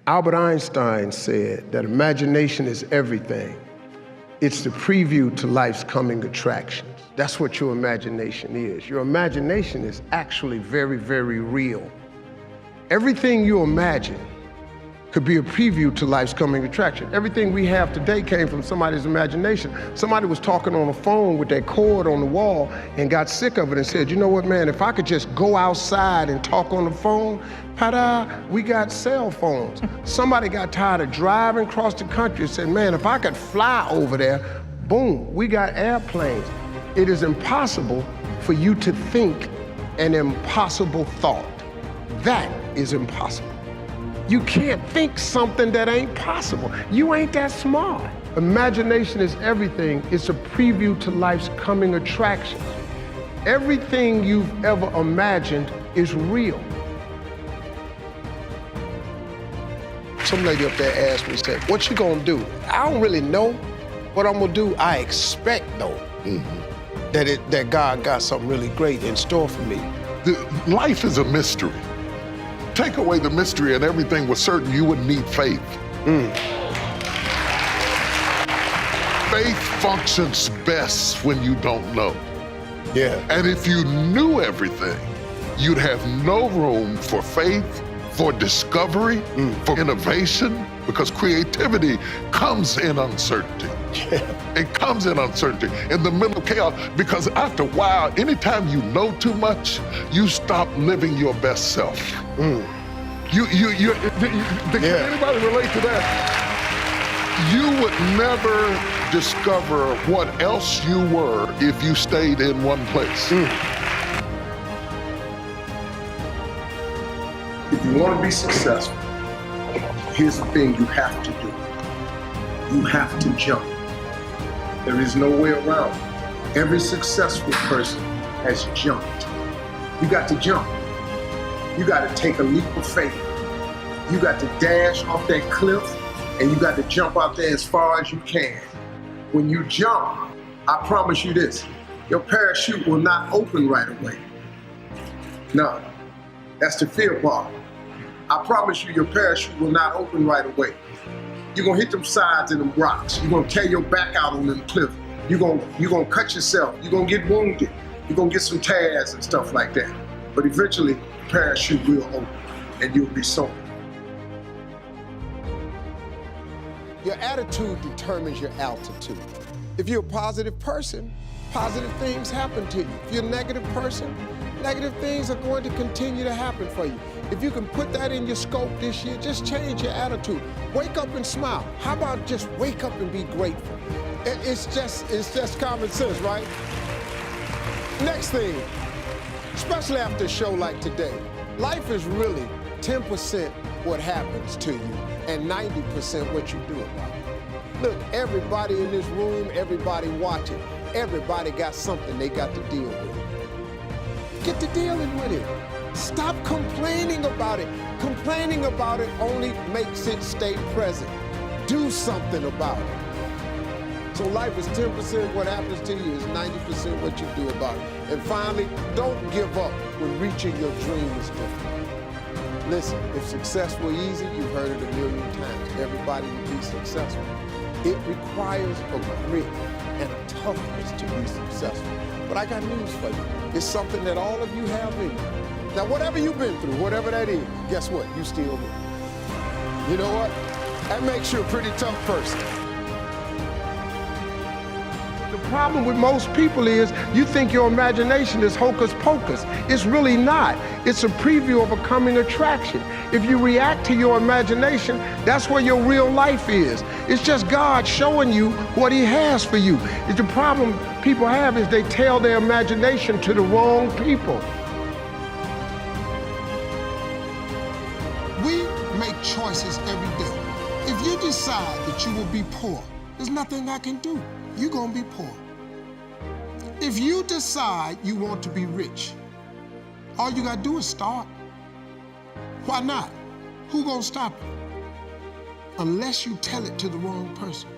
Albert Einstein said that imagination is everything. It's the preview to life's coming attractions. That's what your imagination is. Your imagination is actually very, very real. Everything you imagine could be a preview to life's coming attraction. Everything we have today came from somebody's imagination. Somebody was talking on the phone with that cord on the wall and got sick of it and said, you know what, man, if I could just go outside and talk on the phone, ta-da, we got cell phones. Somebody got tired of driving across the country and said, man, if I could fly over there, boom, we got airplanes. It is impossible for you to think an impossible thought. That is impossible. You can't think something that ain't possible. You ain't that smart. Imagination is everything. It's a preview to life's coming attractions. Everything you've ever imagined is real. Some lady up there asked me, said, what you gonna do? I don't really know what I'm gonna do. I expect, though, that God got something really great in store for me. Life is a mystery. Take away the mystery and everything was certain, you would need faith. Faith functions best when you don't know. Yeah. And if you knew everything, you'd have no room for faith, for discovery, for innovation, because creativity comes in uncertainty. Yeah. It comes in uncertainty, in the middle of chaos, because after a while, anytime you know too much, you stop living your best self. Can anybody relate to that? You would never discover what else you were if you stayed in one place. If you want to be successful, here's the thing you have to do. You have to jump. There is no way around it. Every successful person has jumped. You got to jump. You got to take a leap of faith. You got to dash off that cliff and you got to jump out there as far as you can. When you jump, I promise you this, your parachute will not open right away. No, that's the fear part. I promise you your parachute will not open right away. You're gonna hit them sides and them rocks. You're gonna tear your back out on them cliffs. You're gonna cut yourself. You're gonna get wounded. You're gonna get some tears and stuff like that. But eventually, the parachute will open and you'll be soaring. Your attitude determines your altitude. If you're a positive person, positive things happen to you. If you're a negative person, negative things are going to continue to happen for you. If you can put that in your scope this year, just change your attitude. Wake up and smile. How about just wake up and be grateful? It's just common sense, right? Next thing, especially after a show like today, life is really 10% what happens to you and 90% what you do about it. Look, everybody in this room, everybody watching, everybody got something they got to deal with. Get to dealing with it. Stop complaining about it. Complaining about it only makes it stay present. Do something about it. So life is 10% what happens to you, is 90% what you do about it. And finally, don't give up when reaching your dream is difficult. Listen, if success were easy, you've heard it a million times. Everybody would be successful. It requires a grit and a toughness to be successful. But I got news for you. It's something that all of you have in you. Now, whatever you've been through, whatever that is, guess what? You still here. You know what? That makes you a pretty tough person. The problem with most people is you think your imagination is hocus pocus. It's really not. It's a preview of a coming attraction. If you react to your imagination, that's where your real life is. It's just God showing you what He has for you. The problem people have is they tell their imagination to the wrong people. We make choices every day. If you decide that you will be poor, there's nothing I can do. You're gonna be poor. If you decide you want to be rich, all you gotta do is start. Why not? Who gonna stop you? Unless you tell it to the wrong person.